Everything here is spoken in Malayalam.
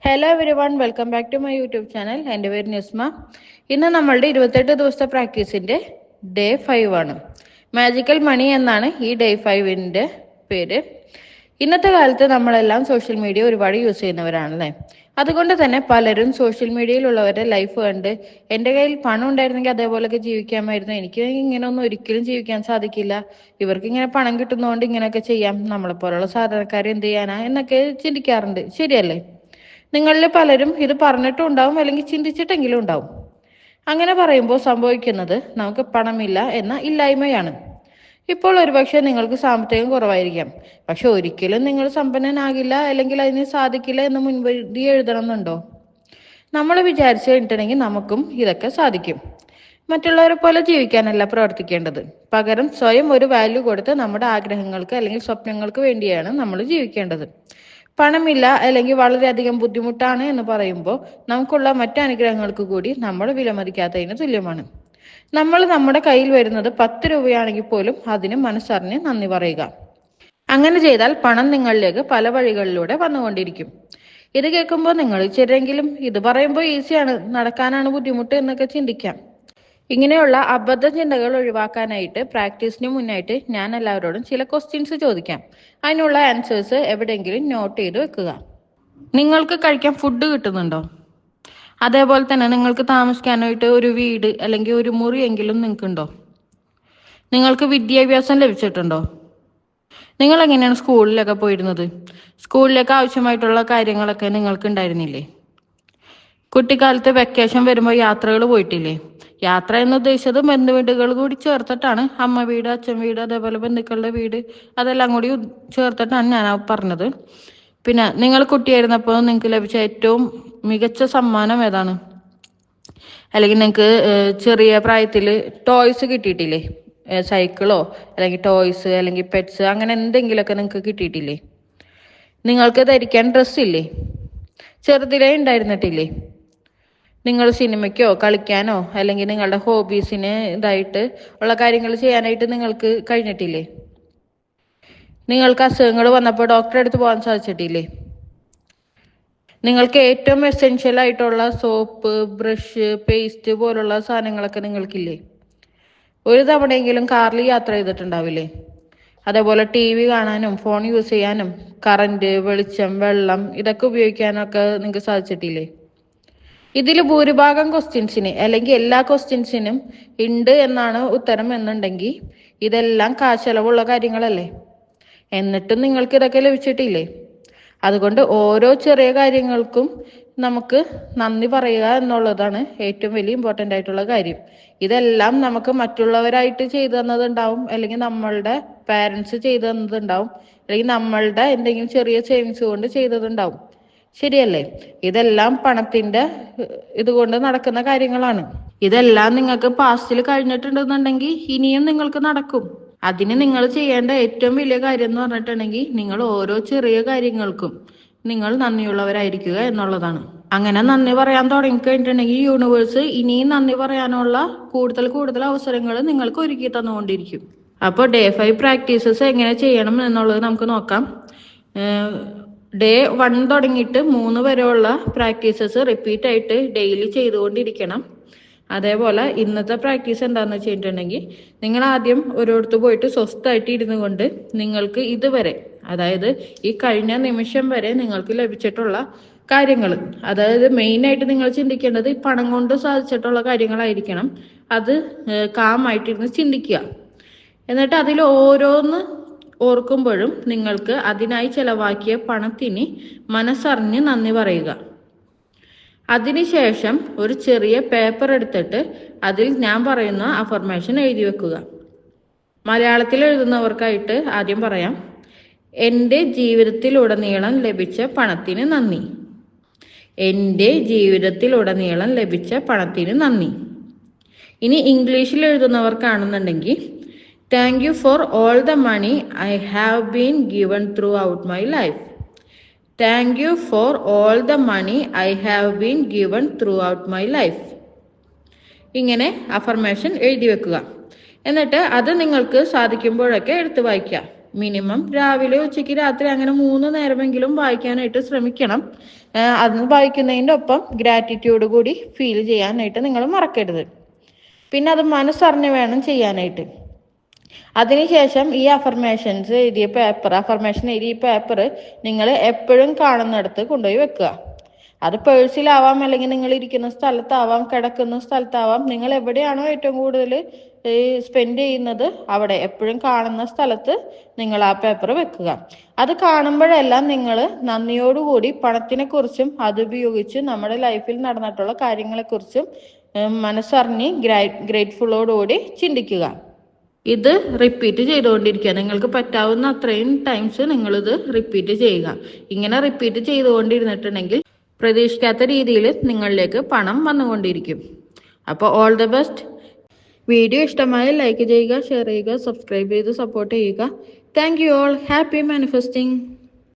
Hello everyone, welcome back to my YouTube channel. എൻ്റെ പേര് നിസ്മ. ഇന്ന് നമ്മളുടെ 28 ദിവസത്തെ പ്രാക്ടീസിൻ്റെ ഡേ 5 ആണ്. മാജിക്കൽ മണി എന്നാണ് ഈ ഡേ 5ൻ്റെ പേര്. ഇന്നത്തെ കാലത്ത് നമ്മളെല്ലാം സോഷ്യൽ മീഡിയ ഒരുപാട് യൂസ് ചെയ്യുന്നവരാണല്ലേ. അതുകൊണ്ട് തന്നെ പലരും സോഷ്യൽ മീഡിയയിലുള്ളവരുടെ ലൈഫ് കണ്ട് എൻ്റെ കയ്യിൽ പണം ഉണ്ടായിരുന്നെങ്കിൽ അതേപോലെയൊക്കെ ജീവിക്കാമായിരുന്നു, എനിക്ക് ഇങ്ങനെ ഒന്നും ഒരിക്കലും ജീവിക്കാൻ സാധിക്കില്ല, ഇവർക്ക് ഇങ്ങനെ പണം കിട്ടുന്നതുകൊണ്ട് ഇങ്ങനെയൊക്കെ ചെയ്യാം, നമ്മളെപ്പോലുള്ള സാധാരണക്കാർ എന്ത് ചെയ്യാനാ എന്നൊക്കെ ചിന്തിക്കാറുണ്ട്. ശരിയല്ലേ? നിങ്ങളിൽ പലരും ഇത് പറഞ്ഞിട്ടും ഉണ്ടാവും, അല്ലെങ്കിൽ ചിന്തിച്ചിട്ടെങ്കിലും ഉണ്ടാവും. അങ്ങനെ പറയുമ്പോൾ സംഭവിക്കുന്നത് നമുക്ക് പണമില്ല എന്ന ഇല്ലായ്മയാണ്. ഇപ്പോൾ ഒരുപക്ഷെ നിങ്ങൾക്ക് സാമ്പത്തികം കുറവായിരിക്കാം, പക്ഷെ ഒരിക്കലും നിങ്ങൾ സമ്പന്നനാകില്ല അല്ലെങ്കിൽ അതിന് സാധിക്കില്ല എന്ന് മുൻപതി എഴുതണം എന്നുണ്ടോ? നമ്മൾ വിചാരിച്ചു കഴിഞ്ഞിട്ടുണ്ടെങ്കിൽ നമുക്കും ഇതൊക്കെ സാധിക്കും. മറ്റുള്ളവരെ പോലെ ജീവിക്കാനല്ല പ്രവർത്തിക്കേണ്ടത്, പകരം സ്വയം ഒരു വാല്യൂ കൊടുത്ത് നമ്മുടെ ആഗ്രഹങ്ങൾക്ക് അല്ലെങ്കിൽ സ്വപ്നങ്ങൾക്ക് വേണ്ടിയാണ് നമ്മൾ ജീവിക്കേണ്ടത്. പണമില്ല അല്ലെങ്കിൽ വളരെയധികം ബുദ്ധിമുട്ടാണ് എന്ന് പറയുമ്പോൾ നമുക്കുള്ള മറ്റു അനുഗ്രഹങ്ങൾക്ക് കൂടി നമ്മൾ വിലമതിക്കാത്തതിന് തുല്യമാണ്. നമ്മൾ നമ്മുടെ കയ്യിൽ വരുന്നത് 10 രൂപയാണെങ്കിൽ പോലും അതിന് മനസ്സറിഞ്ഞ് നന്ദി പറയുക. അങ്ങനെ ചെയ്താൽ പണം നിങ്ങളിലേക്ക് പല വഴികളിലൂടെ വന്നുകൊണ്ടിരിക്കും. ഇത് കേൾക്കുമ്പോൾ നിങ്ങൾ ചെറിയെങ്കിലും ഇത് പറയുമ്പോൾ ഈസിയാണ്, നടക്കാനാണ് ബുദ്ധിമുട്ട് എന്നൊക്കെ ചിന്തിക്കാം. ഇങ്ങനെയുള്ള അബദ്ധ ചിന്തകൾ ഒഴിവാക്കാനായിട്ട് പ്രാക്ടീസിന് മുന്നായിട്ട് ഞാൻ എല്ലാവരോടും ചില ക്വസ്റ്റ്യൻസ് ചോദിക്കാം. അതിനുള്ള ആൻസേഴ്സ് എവിടെയെങ്കിലും നോട്ട് ചെയ്ത് വെക്കുക. നിങ്ങൾക്ക് കഴിക്കാൻ ഫുഡ് കിട്ടുന്നുണ്ടോ? അതേപോലെ തന്നെ നിങ്ങൾക്ക് താമസിക്കാനായിട്ട് ഒരു വീട് അല്ലെങ്കിൽ ഒരു മുറിയെങ്കിലും നിങ്ങൾക്കുണ്ടോ? നിങ്ങൾക്ക് വിദ്യാഭ്യാസം ലഭിച്ചിട്ടുണ്ടോ? നിങ്ങൾ എങ്ങനെയാണ് സ്കൂളിലൊക്കെ പോയിരുന്നത്? സ്കൂളിലേക്ക് ആവശ്യമായിട്ടുള്ള കാര്യങ്ങളൊക്കെ നിങ്ങൾക്ക് ഉണ്ടായിരുന്നില്ലേ? കുട്ടിക്കാലത്ത് വെക്കേഷൻ വരുമ്പോൾ യാത്രകൾ പോയിട്ടില്ലേ? യാത്ര എന്ന് ഉദ്ദേശിച്ചത് ബന്ധുവീടുകൾ കൂടി ചേർത്തിട്ടാണ്. അമ്മ വീട്, അച്ഛൻ വീട്, അതേപോലെ ബന്ധുക്കളുടെ വീട്, അതെല്ലാം കൂടി ചേർത്തിട്ടാണ് ഞാൻ പറഞ്ഞത്. പിന്നെ നിങ്ങൾ കുട്ടിയായിരുന്നപ്പോൾ നിങ്ങൾക്ക് ലഭിച്ച ഏറ്റവും മികച്ച സമ്മാനം ഏതാണ്? അല്ലെങ്കിൽ നിങ്ങൾക്ക് ചെറിയ പ്രായത്തിൽ ടോയ്സ് കിട്ടിയിട്ടില്ലേ? സൈക്കിളോ അല്ലെങ്കിൽ ടോയ്സ് അല്ലെങ്കിൽ പെറ്റ്സ്, അങ്ങനെ എന്തെങ്കിലുമൊക്കെ നിങ്ങൾക്ക് കിട്ടിയിട്ടില്ലേ? നിങ്ങൾക്ക് ധരിക്കാൻ ഡ്രസ്സില്ലേ? ചെറുതിലേ ഉണ്ടായിരുന്നിട്ടില്ലേ? നിങ്ങൾ സിനിമയ്ക്കോ കളിക്കാനോ അല്ലെങ്കിൽ നിങ്ങളുടെ ഹോബീസിന് ഇതായിട്ട് ഉള്ള കാര്യങ്ങൾ ചെയ്യാനായിട്ട് നിങ്ങൾക്ക് കഴിഞ്ഞിട്ടില്ലേ? നിങ്ങൾക്ക് അസുഖങ്ങൾ വന്നപ്പോൾ ഡോക്ടറെ അടുത്ത് പോകാൻ സാധിച്ചിട്ടില്ലേ? നിങ്ങൾക്ക് ഏറ്റവും എസെൻഷ്യൽ ആയിട്ടുള്ള സോപ്പ്, ബ്രഷ്, പേസ്റ്റ് പോലുള്ള സാധനങ്ങളൊക്കെ നിങ്ങൾക്കില്ലേ? ഒരു തവണയെങ്കിലും കാറിൽ യാത്ര ചെയ്തിട്ടുണ്ടാവില്ലേ? അതേപോലെ TV കാണാനും ഫോൺ യൂസ് ചെയ്യാനും കറണ്ട്, വെളിച്ചം, വെള്ളം ഇതൊക്കെ ഉപയോഗിക്കാനൊക്കെ നിങ്ങൾക്ക് സാധിച്ചിട്ടില്ലേ? ഇതിൽ ഭൂരിഭാഗം ക്വസ്റ്റ്യൻസിന് അല്ലെങ്കിൽ എല്ലാ ക്വസ്റ്റ്യൻസിനും ഉണ്ട് എന്നാണ് ഉത്തരം എന്നുണ്ടെങ്കിൽ ഇതെല്ലാം കാശെലവുള്ള കാര്യങ്ങളല്ലേ. എന്നിട്ടും നിങ്ങൾക്ക് ഇതൊക്കെ ലഭിച്ചിട്ടില്ലേ? അതുകൊണ്ട് ഓരോ ചെറിയ കാര്യങ്ങൾക്കും നമുക്ക് നന്ദി പറയുക എന്നുള്ളതാണ് ഏറ്റവും വലിയ ഇമ്പോർട്ടൻ്റ് ആയിട്ടുള്ള കാര്യം. ഇതെല്ലാം നമുക്ക് മറ്റുള്ളവരായിട്ട് ചെയ്തു തന്നതുണ്ടാവും, അല്ലെങ്കിൽ നമ്മളുടെ പാരൻസ് ചെയ്തു തന്നതുണ്ടാവും, അല്ലെങ്കിൽ നമ്മളുടെ എന്തെങ്കിലും ചെറിയ സേവിങ്സ് കൊണ്ട് ചെയ്തതുണ്ടാവും. ശരിയല്ലേ? ഇതെല്ലാം പണത്തിന്റെ ഇതുകൊണ്ട് നടക്കുന്ന കാര്യങ്ങളാണ്. ഇതെല്ലാം നിങ്ങൾക്ക് പാസ്റ്റിൽ കഴിഞ്ഞിട്ടുണ്ടെന്നുണ്ടെങ്കിൽ ഇനിയും നിങ്ങൾക്ക് നടക്കും. അതിന് നിങ്ങൾ ചെയ്യേണ്ട ഏറ്റവും വലിയ കാര്യം എന്ന് പറഞ്ഞിട്ടുണ്ടെങ്കിൽ നിങ്ങൾ ഓരോ ചെറിയ കാര്യങ്ങൾക്കും നിങ്ങൾ നന്ദിയുള്ളവരായിരിക്കുക എന്നുള്ളതാണ്. അങ്ങനെ നന്ദി പറയാൻ തുടങ്ങിക്കഴിഞ്ഞിട്ടുണ്ടെങ്കിൽ യൂണിവേഴ്സ് ഇനിയും നന്ദി പറയാനുള്ള കൂടുതൽ കൂടുതൽ അവസരങ്ങൾ നിങ്ങൾക്ക് ഒരുക്കി തന്നുകൊണ്ടിരിക്കും. അപ്പോൾ ഡേ 5 പ്രാക്ടീസസ് എങ്ങനെ ചെയ്യണം എന്നുള്ളത് നമുക്ക് നോക്കാം. ഡേ 1 തുടങ്ങിയിട്ട് 3 വരെയുള്ള പ്രാക്ടീസസ് റിപ്പീറ്റ് ആയിട്ട് ഡെയിലി ചെയ്തുകൊണ്ടിരിക്കണം. അതേപോലെ ഇന്നത്തെ പ്രാക്ടീസ് എന്താണെന്ന് വെച്ചിട്ടുണ്ടെങ്കിൽ നിങ്ങൾ ആദ്യം ഒരിടത്ത് പോയിട്ട് സ്വസ്ഥമായിട്ട് ഇരുന്നു കൊണ്ട് നിങ്ങൾക്ക് ഇതുവരെ, അതായത് ഈ കഴിഞ്ഞ നിമിഷം വരെ നിങ്ങൾക്ക് ലഭിച്ചിട്ടുള്ള കാര്യങ്ങൾ, അതായത് മെയിനായിട്ട് നിങ്ങൾ ചിന്തിക്കേണ്ടത് ഈ പണം കൊണ്ട് സാധിച്ചിട്ടുള്ള കാര്യങ്ങളായിരിക്കണം. അത് കാമായിട്ടിരുന്ന് ചിന്തിക്കുക. എന്നിട്ട് അതിൽ ഓരോന്ന് ഓർക്കുമ്പോഴും നിങ്ങൾക്ക് അതിനായി ചെലവാക്കിയ പണത്തിന് മനസ്സറിഞ്ഞ് നന്ദി പറയുക. അതിനുശേഷം ഒരു ചെറിയ പേപ്പർ എടുത്തിട്ട് അതിൽ ഞാൻ പറയുന്ന അഫർമേഷൻ എഴുതി വെക്കുക. മലയാളത്തിൽ എഴുതുന്നവർക്കായിട്ട് ആദ്യം പറയാം: എൻ്റെ ജീവിതത്തിലുടനീളം ലഭിച്ച പണത്തിന് നന്ദി. എൻ്റെ ജീവിതത്തിലുടനീളം ലഭിച്ച പണത്തിന് നന്ദി. ഇനി ഇംഗ്ലീഷിൽ എഴുതുന്നവർക്കാണെന്നുണ്ടെങ്കിൽ thank you for all the money I have been given throughout my life. Thank you for all the money I have been given throughout my life. ഇങ്ങനെ അഫർമേഷൻ എഴുതി വെക്കുക. എന്നിട്ട് അത് നിങ്ങൾക്ക് സാധിക്കുമ്പോഴൊക്കെ എടുത്തു വായിക്കുക. മിനിമം രാവിലെ ഉച്ചയ്ക്ക് രാത്രി അങ്ങനെ 3 നേരമെങ്കിലും വായിക്കാനായിട്ട് ശ്രമിക്കണം. അത് വായിക്കുന്നതിൻ്റെ ഒപ്പം ഗ്രാറ്റിറ്റ്യൂഡ് കൂടി ഫീൽ ചെയ്യാനായിട്ട് നിങ്ങൾ മറക്കരുത്. പിന്നെ അത് മനസ്സറിഞ്ഞ് വേണം ചെയ്യാനായിട്ട്. അതിനുശേഷം ഈ അഫർമേഷൻ എഴുതിയ പേപ്പർ നിങ്ങൾ എപ്പോഴും കാണുന്നിടത്ത് കൊണ്ടുപോയി വെക്കുക. അത് പേഴ്സിലാവാം, അല്ലെങ്കിൽ നിങ്ങൾ ഇരിക്കുന്ന സ്ഥലത്താവാം, കിടക്കുന്ന സ്ഥലത്താവാം. നിങ്ങൾ എവിടെയാണോ ഏറ്റവും കൂടുതൽ സ്പെൻഡ് ചെയ്യുന്നത് അവിടെ എപ്പോഴും കാണുന്ന സ്ഥലത്ത് നിങ്ങൾ ആ പേപ്പർ വെക്കുക. അത് കാണുമ്പോഴെല്ലാം നിങ്ങൾ നന്ദിയോടുകൂടി പണത്തിനെ കുറിച്ചും അതുപയോഗിച്ച് നമ്മുടെ ലൈഫിൽ നടന്നിട്ടുള്ള കാര്യങ്ങളെക്കുറിച്ചും മനസ്സറിഞ്ഞ് ഗ്രേറ്റ്ഫുള്ളോടുകൂടി ചിന്തിക്കുക. ഇത് റിപ്പീറ്റ് ചെയ്തുകൊണ്ടിരിക്കുക. നിങ്ങൾക്ക് പറ്റാവുന്ന അത്രയും ടൈംസ് നിങ്ങളിത് റിപ്പീറ്റ് ചെയ്യുക. ഇങ്ങനെ റിപ്പീറ്റ് ചെയ്തുകൊണ്ടിരുന്നിട്ടുണ്ടെങ്കിൽ പ്രതീക്ഷിക്കാത്ത രീതിയിൽ നിങ്ങളിലേക്ക് പണം വന്നുകൊണ്ടിരിക്കും. അപ്പോൾ ഓൾ ദ ബെസ്റ്റ്. വീഡിയോ ഇഷ്ടമായ ലൈക്ക് ചെയ്യുക, ഷെയർ ചെയ്യുക, സബ്സ്ക്രൈബ് ചെയ്ത് സപ്പോർട്ട് ചെയ്യുക. Thank you all. Happy manifesting.